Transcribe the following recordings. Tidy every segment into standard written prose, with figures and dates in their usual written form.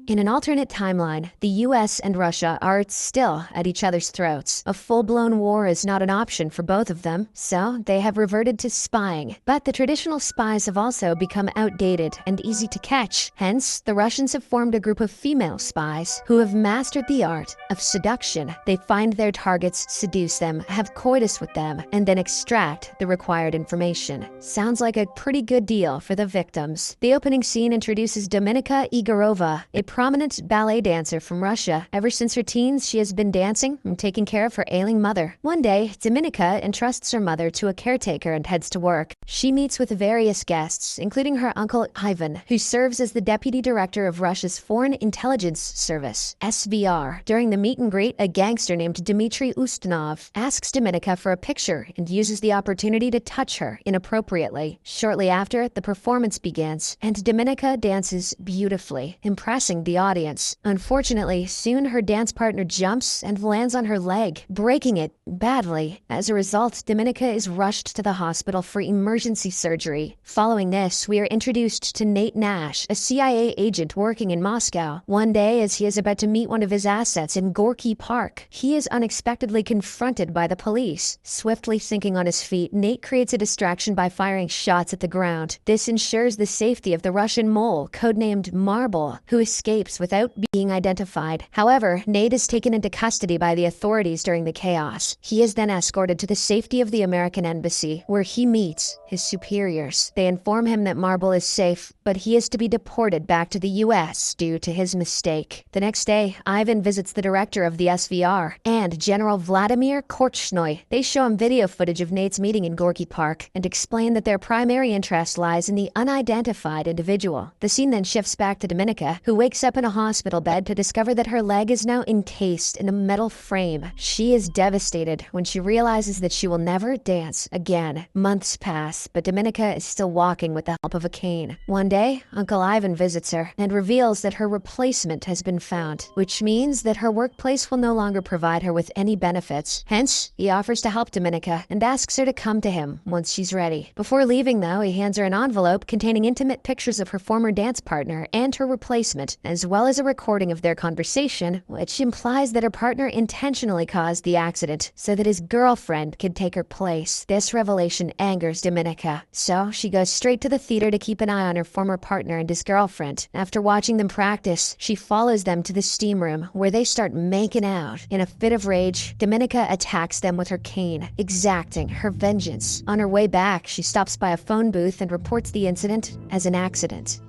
In an alternate timeline, the US and Russia are still at each other's throats. A full-blown war is not an option for both of them, so they have reverted to spying. But the traditional spies have also become outdated and easy to catch. Hence, the Russians have formed a group of female spies who have mastered the art of seduction. They find their targets, seduce them, have coitus with them, and then extract the required information. Sounds like a pretty good deal for the victims. The opening scene introduces Dominika Igorova, a prominent ballet dancer from Russia. Ever since her teens, she has been dancing and taking care of her ailing mother. One day, Dominika entrusts her mother to a caretaker and heads to work. She meets with various guests, including her uncle Ivan, who serves as the deputy director of Russia's Foreign Intelligence Service, SVR. During the meet and greet, a gangster named Dmitry Ustinov asks Dominika for a picture and uses the opportunity to touch her inappropriately. Shortly after, the performance begins, and Dominika dances beautifully, impressing the audience. Unfortunately, soon her dance partner jumps and lands on her leg, breaking it badly. As a result, Dominika is rushed to the hospital for emergency surgery. Following this, we are introduced to Nate Nash, a CIA agent working in Moscow. One day, as he is about to meet one of his assets in Gorky Park, he is unexpectedly confronted by the police. Swiftly sinking on his feet, Nate creates a distraction by firing shots at the ground. This ensures the safety of the Russian mole, codenamed Marble, who escapes without being identified. However, Nate is taken into custody by the authorities during the chaos. He is then escorted to the safety of the American embassy, where he meets his superiors. They inform him that Marble is safe, but he is to be deported back to the US due to his mistake. The next day, Ivan visits the director of the SVR and General Vladimir Korchnoi. They show him video footage of Nate's meeting in Gorky Park and explain that their primary interest lies in the unidentified individual. The scene then shifts back to Dominika, who wakes up in a hospital bed to discover that her leg is now encased in a metal frame. She is devastated when she realizes that she will never dance again. Months pass, but Dominika is still walking with the help of a cane. One day, Uncle Ivan visits her and reveals that her replacement has been found, which means that her workplace will no longer provide her with any benefits. Hence, he offers to help Dominika and asks her to come to him once she's ready. Before leaving, though, he hands her an envelope containing intimate pictures of her former dance partner and her replacement, as well as a recording of their conversation, which implies that her partner intentionally caused the accident so that his girlfriend could take her place. This revelation angers Dominika, so she goes straight to the theater to keep an eye on her former partner and his girlfriend. After watching them practice, she follows them to the steam room, where they start making out. In a fit of rage, Dominika attacks them with her cane, exacting her vengeance. On her way back, she stops by a phone booth and reports the incident as an accident.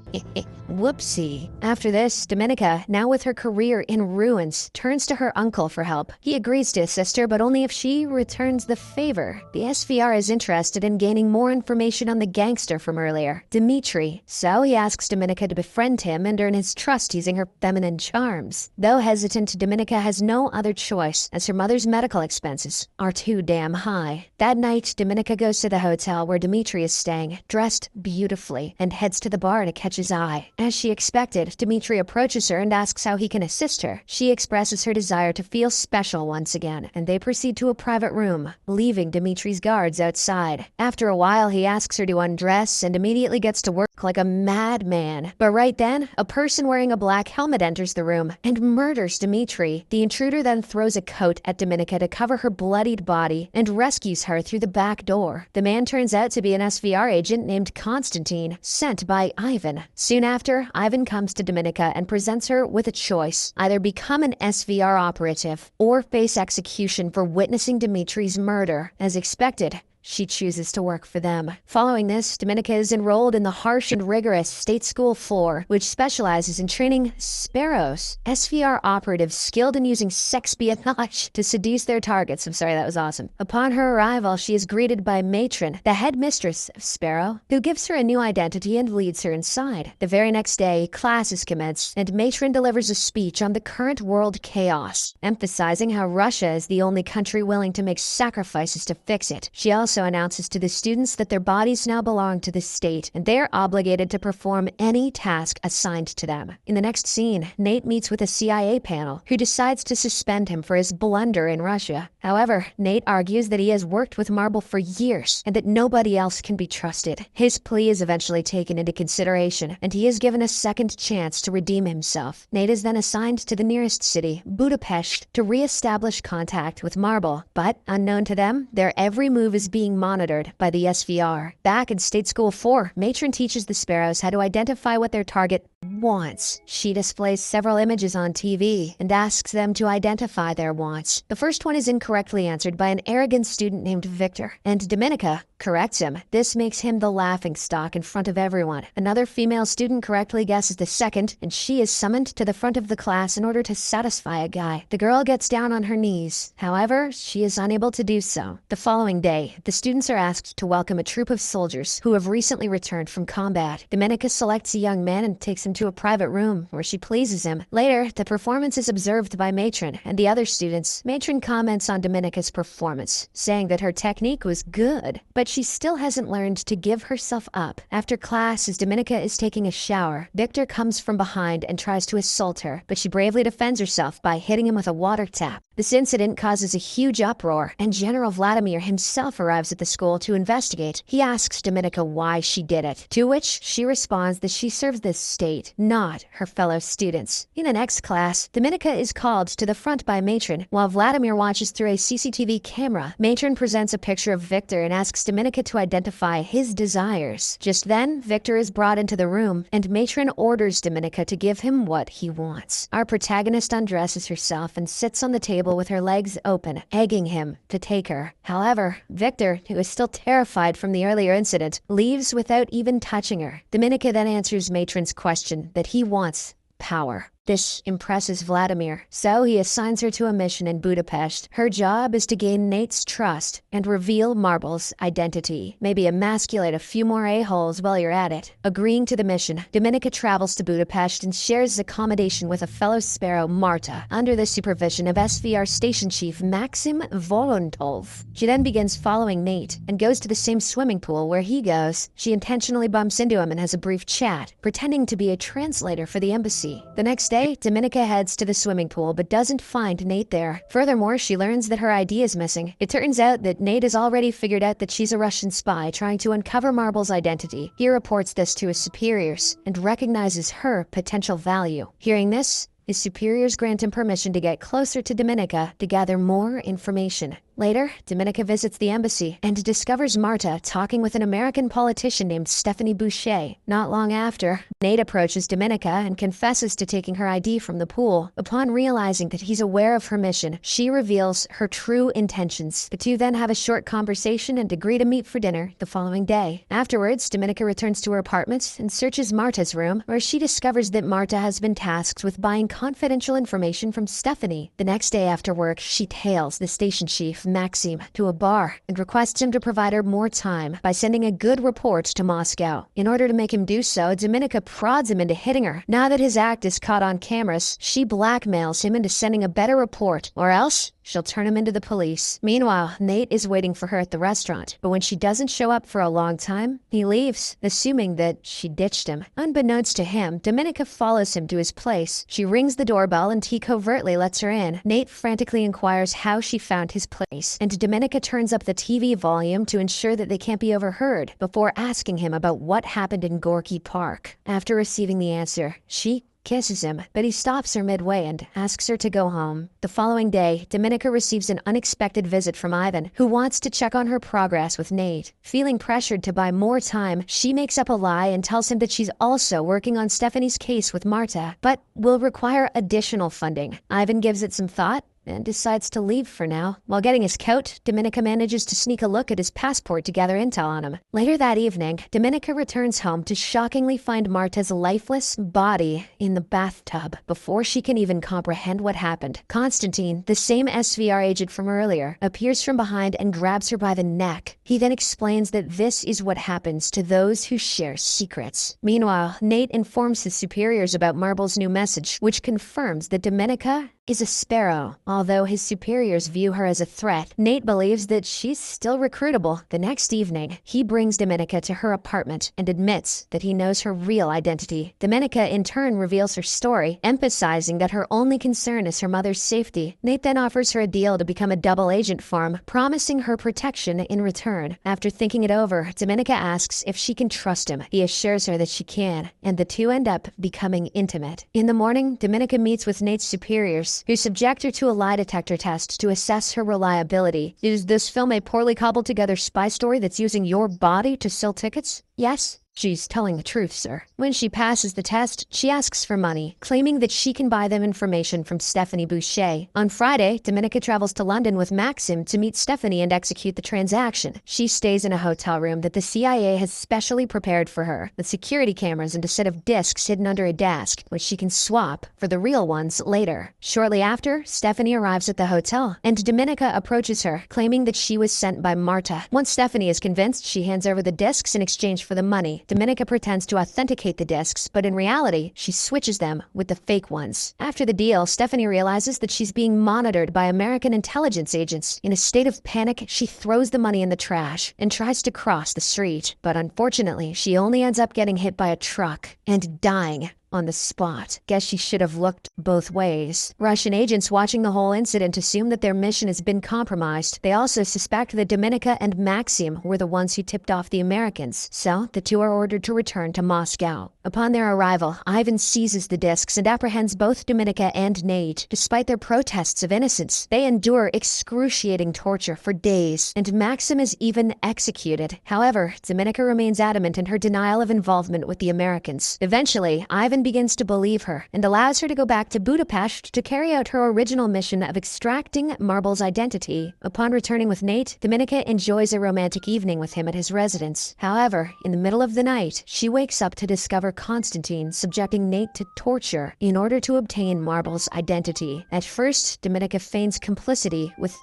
Whoopsie. After this, Dominika, now with her career in ruins, turns to her uncle for help. He agrees to assist her, but only if she returns the favor. The SVR is interested in gaining more information on the gangster from earlier, Dmitry, so he asks Dominika to befriend him and earn his trust using her feminine charms. Though hesitant, Dominika has no other choice, as her mother's medical expenses are too damn high. That night, Dominika goes to the hotel where Dmitry is staying, dressed beautifully, and heads to the bar to catch his eye. As she expected, Dmitry approaches her and asks how he can assist her. She expresses her desire to feel special once again, and they proceed to a private room, leaving Dmitry's guards outside. After a while, he asks her to undress and immediately gets to work like a madman. But right then, a person wearing a black helmet enters the room and murders Dmitry. The intruder then throws a coat at Dominika to cover her bloodied body and rescues her through the back door. The man turns out to be an SVR agent named Konstantin, sent by Ivan. Soon after, Ivan comes to Dominika and presents her with a choice: either become an SVR operative or face execution for witnessing Dmitry's murder. As expected, she chooses to work for them. Following this, Dominika is enrolled in the harsh and rigorous state school floor, which specializes in training sparrows, SVR operatives skilled in using sexpionage to seduce their targets. I'm sorry, that was awesome. Upon her arrival, she is greeted by Matron, the head mistress of Sparrow, who gives her a new identity and leads her inside. The very next day, classes commence, and Matron delivers a speech on the current world chaos, emphasizing how Russia is the only country willing to make sacrifices to fix it. She also also announces to the students that their bodies now belong to the state, and they are obligated to perform any task assigned to them. In the next scene, Nate meets with a CIA panel who decides to suspend him for his blunder in Russia. However, Nate argues that he has worked with Marble for years and that nobody else can be trusted. His plea is eventually taken into consideration, and he is given a second chance to redeem himself. Nate is then assigned to the nearest city, Budapest, to re-establish contact with Marble. But, unknown to them, their every move is being monitored by the SVR. Back in State School 4, Matron teaches the Sparrows how to identify what their target wants. She displays several images on TV and asks them to identify their wants. The first one is incorrectly answered by an arrogant student named Victor, and Dominica corrects him. This makes him the laughingstock in front of everyone. Another female student correctly guesses the second, and she is summoned to the front of the class in order to satisfy a guy. The girl gets down on her knees. However, she is unable to do so. The following day, the students are asked to welcome a troop of soldiers who have recently returned from combat. Dominica selects a young man and takes him to a private room where she pleases him. Later, the performance is observed by Matron and the other students. Matron comments on Dominica's performance, saying that her technique was good, but she still hasn't learned to give herself up. After class, as Dominica is taking a shower, Victor comes from behind and tries to assault her, but she bravely defends herself by hitting him with a water tap. This incident causes a huge uproar, and General Vladimir himself arrives at the school to investigate. He asks Dominica why she did it, to which she responds that she serves the state, not her fellow students. In the next class, Dominica is called to the front by Matron, while Vladimir watches through a CCTV camera. Matron presents a picture of Victor and asks Dominica to identify his desires. Just then, Victor is brought into the room, and Matron orders Dominica to give him what he wants. Our protagonist undresses herself and sits on the table with her legs open, egging him to take her. However, Victor, who is still terrified from the earlier incident, leaves without even touching her. Dominica then answers Matron's question that he wants power. This impresses Vladimir, so he assigns her to a mission in Budapest. Her job is to gain Nate's trust and reveal Marble's identity. Maybe emasculate a few more a-holes while you're at it. Agreeing to the mission, Dominica travels to Budapest and shares accommodation with a fellow Sparrow, Marta, under the supervision of SVR Station Chief Maxim Volontov. She then begins following Nate and goes to the same swimming pool where he goes. She intentionally bumps into him and has a brief chat, pretending to be a translator for the embassy. The next day, Dominica heads to the swimming pool but doesn't find Nate there. Furthermore, she learns that her ID is missing. It turns out that Nate has already figured out that she's a Russian spy trying to uncover Marble's identity. He reports this to his superiors and recognizes her potential value. Hearing this, his superiors grant him permission to get closer to Dominica to gather more information. Later, Dominica visits the embassy and discovers Marta talking with an American politician named Stephanie Boucher. Not long after, Nate approaches Dominica and confesses to taking her ID from the pool. Upon realizing that he's aware of her mission, she reveals her true intentions. The two then have a short conversation and agree to meet for dinner the following day. Afterwards, Dominica returns to her apartment and searches Marta's room, where she discovers that Marta has been tasked with buying confidential information from Stephanie. The next day after work, she tails the station chief, Maxim, to a bar and requests him to provide her more time by sending a good report to Moscow. In order to make him do so, Dominica prods him into hitting her. Now that his act is caught on cameras, she blackmails him into sending a better report, or else she'll turn him into the police. Meanwhile, Nate is waiting for her at the restaurant, but when she doesn't show up for a long time, he leaves, assuming that she ditched him. Unbeknownst to him, Dominica follows him to his place. She rings the doorbell and he covertly lets her in. Nate frantically inquires how she found his place, and Dominica turns up the TV volume to ensure that they can't be overheard, before asking him about what happened in Gorky Park. After receiving the answer, she kisses him, but he stops her midway and asks her to go home. The following day, Dominica receives an unexpected visit from Ivan, who wants to check on her progress with Nate. Feeling pressured to buy more time, she makes up a lie and tells him that she's also working on Stephanie's case with Marta, but will require additional funding. Ivan gives it some thought and decides to leave for now. While getting his coat, Dominica manages to sneak a look at his passport to gather intel on him. Later that evening, Dominica returns home to shockingly find Marta's lifeless body in the bathtub before she can even comprehend what happened. Constantine, the same SVR agent from earlier, appears from behind and grabs her by the neck. He then explains that this is what happens to those who share secrets. Meanwhile, Nate informs his superiors about Marble's new message, which confirms that Dominica is a sparrow. Although his superiors view her as a threat, Nate believes that she's still recruitable. The next evening, he brings Dominica to her apartment and admits that he knows her real identity. Dominica in turn reveals her story, emphasizing that her only concern is her mother's safety. Nate then offers her a deal to become a double agent for him, promising her protection in return. After thinking it over, Dominica asks if she can trust him. He assures her that she can, and the two end up becoming intimate. In the morning, Dominica meets with Nate's superiors, who subject her to a lie detector test to assess her reliability. Is this film a poorly cobbled together spy story that's using your body to sell tickets? Yes. She's telling the truth, sir. When she passes the test, she asks for money, claiming that she can buy them information from Stephanie Boucher. On Friday, Dominica travels to London with Maxim to meet Stephanie and execute the transaction. She stays in a hotel room that the CIA has specially prepared for her, with security cameras and a set of discs hidden under a desk, which she can swap for the real ones later. Shortly after, Stephanie arrives at the hotel, and Dominica approaches her, claiming that she was sent by Marta. Once Stephanie is convinced, she hands over the discs in exchange for the money. Dominica pretends to authenticate the discs, but in reality, she switches them with the fake ones. After the deal, Stephanie realizes that she's being monitored by American intelligence agents. In a state of panic, she throws the money in the trash and tries to cross the street. But unfortunately, she only ends up getting hit by a truck and dying on the spot. Guess she should have looked both ways. Russian agents watching the whole incident assume that their mission has been compromised. They also suspect that Dominica and Maxim were the ones who tipped off the Americans, so the two are ordered to return to Moscow. Upon their arrival, Ivan seizes the discs and apprehends both Dominica and Nate. Despite their protests of innocence, they endure excruciating torture for days, and Maxim is even executed. However, Dominica remains adamant in her denial of involvement with the Americans. Eventually, Ivan begins to believe her and allows her to go back to Budapest to carry out her original mission of extracting Marble's identity. Upon returning with Nate, Dominica enjoys a romantic evening with him at his residence. However, in the middle of the night, she wakes up to discover Constantine subjecting Nate to torture in order to obtain Marble's identity. At first, Dominica feigns complicity with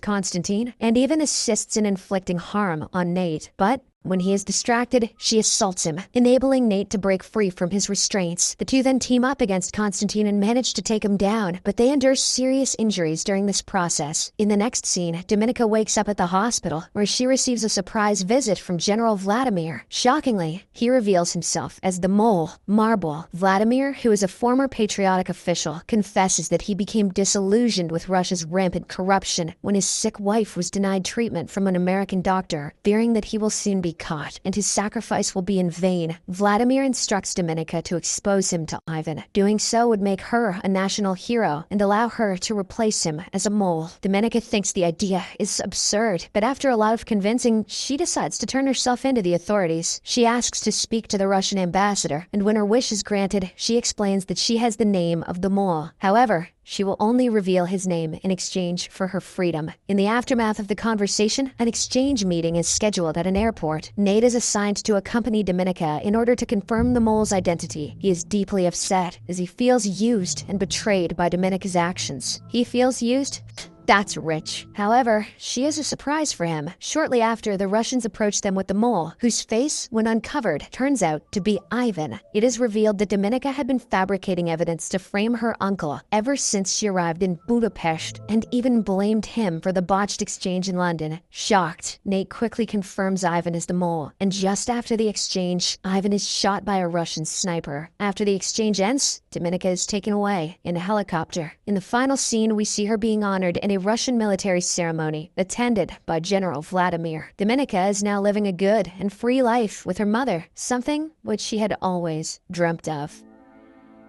Constantine, and even assists in inflicting harm on Nate. But when he is distracted, she assaults him, enabling Nate to break free from his restraints. The two then team up against Constantine and manage to take him down, but they endure serious injuries during this process. In the next scene, Dominica wakes up at the hospital, where she receives a surprise visit from General Vladimir. Shockingly, he reveals himself as the mole, Marble. Vladimir, who is a former patriotic official, confesses that he became disillusioned with Russia's rampant corruption when his sick wife was denied treatment from an American doctor, fearing that he will soon be caught and his sacrifice will be in vain. Vladimir instructs Dominica to expose him to Ivan. Doing so would make her a national hero and allow her to replace him as a mole. Dominica thinks the idea is absurd, but after a lot of convincing, she decides to turn herself into the authorities. She asks to speak to the Russian ambassador, and when her wish is granted, she explains that she has the name of the mole. However, she will only reveal his name in exchange for her freedom. In the aftermath of the conversation, an exchange meeting is scheduled at an airport. Nate is assigned to accompany Dominica in order to confirm the mole's identity. He is deeply upset as he feels used and betrayed by Dominica's actions. He feels used? That's rich. However, she has a surprise for him. Shortly after, the Russians approach them with the mole, whose face, when uncovered, turns out to be Ivan. It is revealed that Dominica had been fabricating evidence to frame her uncle ever since she arrived in Budapest, and even blamed him for the botched exchange in London. Shocked, Nate quickly confirms Ivan is the mole, and just after the exchange, Ivan is shot by a Russian sniper. After the exchange ends, Dominica is taken away in a helicopter. In the final scene, we see her being honored in a Russian military ceremony attended by General Vladimir. Dominica is now living a good and free life with her mother, something which she had always dreamt of.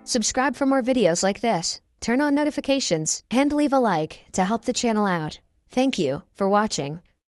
Subscribe for more videos like this, turn on notifications, and leave a like to help the channel out. Thank you for watching.